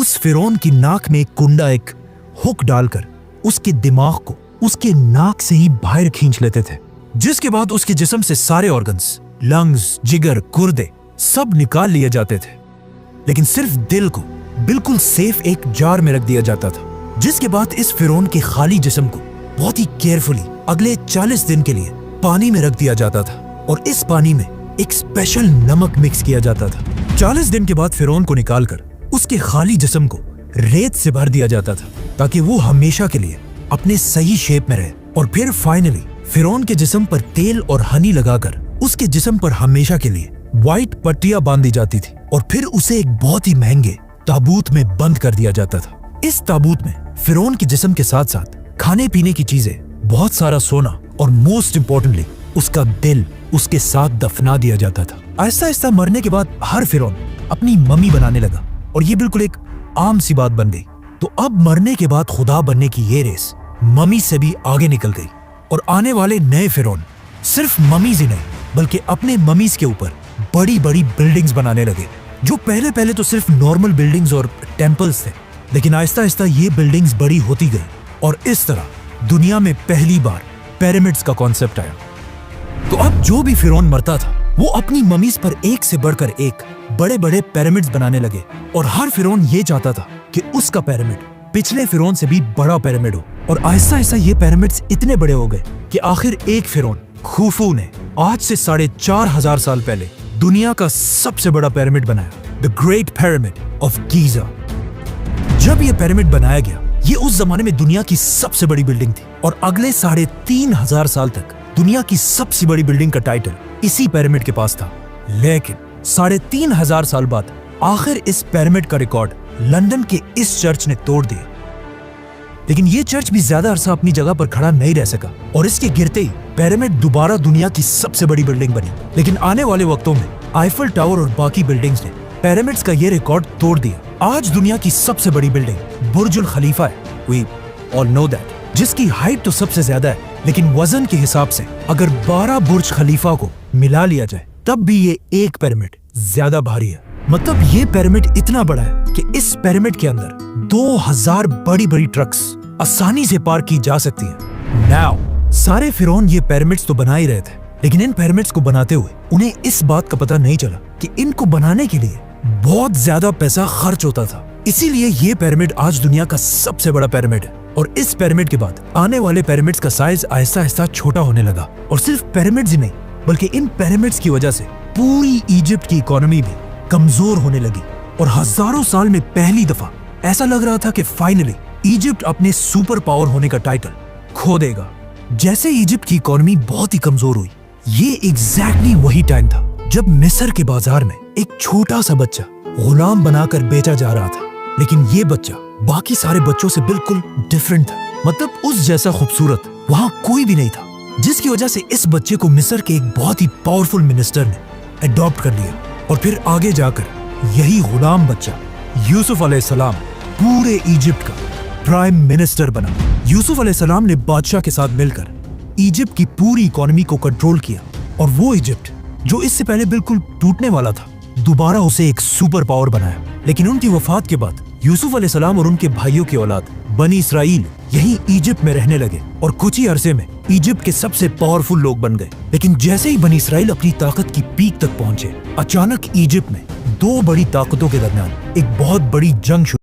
उस फिरौन की नाक में एक कुंडा, एक हुक डालकर उसके दिमाग को उसके नाक से ही बाहर खींच लेते थे, जिसके बाद उसके जिस्म से सारे ऑर्गन्स, लंग्स, जिगर, गुर्दे सब निकाल लिए जाते थे, लेकिन सिर्फ दिल को बिल्कुल सेफ एक जार में रख दिया जाता था। जिसके बाद इस फिरौन के खाली जिस्म को बहुत ही केयरफुली अगले 40 दिन के लिए पानी में रख दिया जाता था, और इस पानी में एक स्पेशल नमक मिक्स किया जाता था। 40 दिन के बाद फिरौन को निकालकर उसके खाली जिस्म को रेत से भर दिया जाता था, ताकि वो हमेशा के लिए अपने सही शेप में रहे। और फिर फाइनली फिरौन के जिस्म पर तेल और हनी लगाकर उसके जिस्म पर हमेशा के लिए व्हाइट पट्टियां बांधी जाती थी, और फिर उसे एक बहुत ही महंगे ताबूत में बंद कर दिया जाता था। इस ताबूत में फिरौन के जिस्म के साथ साथ खाने पीने की चीजें, बहुत सारा सोना, और मोस्ट इम्पोर्टेंटली उसका दिल उसके साथ दफना दिया जाता था। आहिस्ता आहिस्ता मरने के बाद हर फिरौन अपनी मम्मी बनाने लगा, और ये बिल्कुल एक आम सी बात बन गई। तो अब मरने के बाद खुदा बनने की ये रेस मम्मी से भी आगे निकल गई, और आने वाले नए फिरौन सिर्फ मम्मीज ही नहीं बल्कि अपने मम्मीज के ऊपर बड़ी बड़ी बिल्डिंग्स बनाने लगे, जो पहले तो सिर्फ नॉर्मल बिल्डिंग्स और टेम्पल्स थे, लेकिन आहिस्ता आहिस्ता ये बिल्डिंग्स बड़ी होती गई, और इस तरह दुनिया में पहली बार पिरामिड्स का कॉन्सेप्ट आया। तो अब जो भी फिरौन मरता था वो अपनी मम्मीज पर एक से बढ़कर एक बड़े बड़े पिरामिड्स बनाने लगे, और हर फिरौन ये चाहता था कि उसका पिरामिड पिछले फिरौन से भी बड़ा पिरामिड हो। और आहिस्ता आहिस्ता ये पिरामिड्स इतने बड़े हो गए कि आखिर एक फिरौन खुफू ने आज से 4500 साल पहले दुनिया का सबसे बड़ा पिरामिड बनाया, the great pyramid of Giza. जब ये पिरामिड बनाया गया, ये उस जमाने में दुनिया की सबसे बड़ी बिल्डिंग थी, और अगले 3500 साल तक दुनिया की सबसे बड़ी बिल्डिंग का टाइटल इसी पिरामिड के पास था। लेकिन 3500 साल बाद आखिर इस पिरामिड का रिकॉर्ड लंदन के इस चर्च ने तोड़ दिया। लेकिन ये चर्च भी ज्यादा अरसा अपनी जगह पर खड़ा नहीं रह सका, और इसके गिरते ही पिरामिड दोबारा दुनिया की सबसे बड़ी बिल्डिंग बनी। लेकिन आने वाले वक्तों में आईफल टावर और बाकी बिल्डिंग्स ने पिरामिड्स का ये रिकॉर्ड तोड़ दिया। आज दुनिया की सबसे बड़ी बिल्डिंग बुर्जुल खलीफा है, वी ऑल नो दैट, जिसकी हाइट तो सबसे ज्यादा है, लेकिन वजन के हिसाब से अगर 12 बुर्ज खलीफा को मिला लिया जाए तब भी ये एक पिरामिड ज्यादा भारी है। मतलब ये पिरामिड इतना बड़ा है कि इस पिरामिड के अंदर 2000 बड़ी बड़ी ट्रक्स आसानी से पार्क की जा सकती हैं। नाउ सारे फिरौन ये पिरामिड्स तो बना ही रहे थे, लेकिन इन पिरामिड्स को बनाते हुए उन्हें इस बात का पता नहीं चला कि इनको बनाने के लिए बहुत ज्यादा पैसा खर्च होता था। इसीलिए ये पिरामिड आज दुनिया का सबसे बड़ा पिरामिड है, और इस पिरामिड के बाद आने वाले पिरामिड्स का साइज आहिस्ता आहिस्ता छोटा होने लगा। और सिर्फ पिरामिड्स ही नहीं बल्कि इन पिरामिड्स की वजह से पूरी इजिप्ट की इकोनॉमी भी कमजोर होने लगी, और हजारों साल में पहली दफा ऐसा लग रहा था कि फाइनली इजिप्ट अपने सुपर पावर होने का टाइटल खो देगा। जैसे इजिप्ट की इकोनॉमी बहुत ही कमजोर हुई, ये एग्जैक्टली वही टाइम था जब मिस्र के बाजार में एक छोटा सा बच्चा गुलाम बनाकर बेचा जा रहा था। लेकिन ये बच्चा बाकी सारे बच्चों से बिल्कुल डिफरेंट था, मतलब उस जैसा खूबसूरत वहाँ कोई भी नहीं था, जिसकी वजह से इस बच्चे को मिस्र के एक बहुत ही पावरफुल मिनिस्टर ने अडॉप्ट कर लिया, और फिर आगे जाकर यही गुलाम बच्चा यूसुफ अलैहिस्सलाम पूरे इजिप्ट का प्राइम मिनिस्टर बना। यूसुफ अलैहिस्सलाम ने बादशाह के साथ मिलकर इजिप्ट की पूरी इकोनॉमी को कंट्रोल किया, और वो इजिप्ट जो इससे पहले बिल्कुल टूटने वाला था, दोबारा उसे एक सुपर पावर बनाया। लेकिन उनकी वफात के बाद यूसुफ अलैहिस्सलाम और उनके भाइयों की औलाद बनी इसराइल यही इजिप्ट में रहने लगे, और कुछ ही अरसे में इजिप्ट के सबसे पावरफुल लोग बन गए। लेकिन जैसे ही बनी इसराइल अपनी ताकत की पीक तक पहुंचे, अचानक इजिप्ट में दो बड़ी ताकतों के दरमियान एक बहुत बड़ी जंग शुरू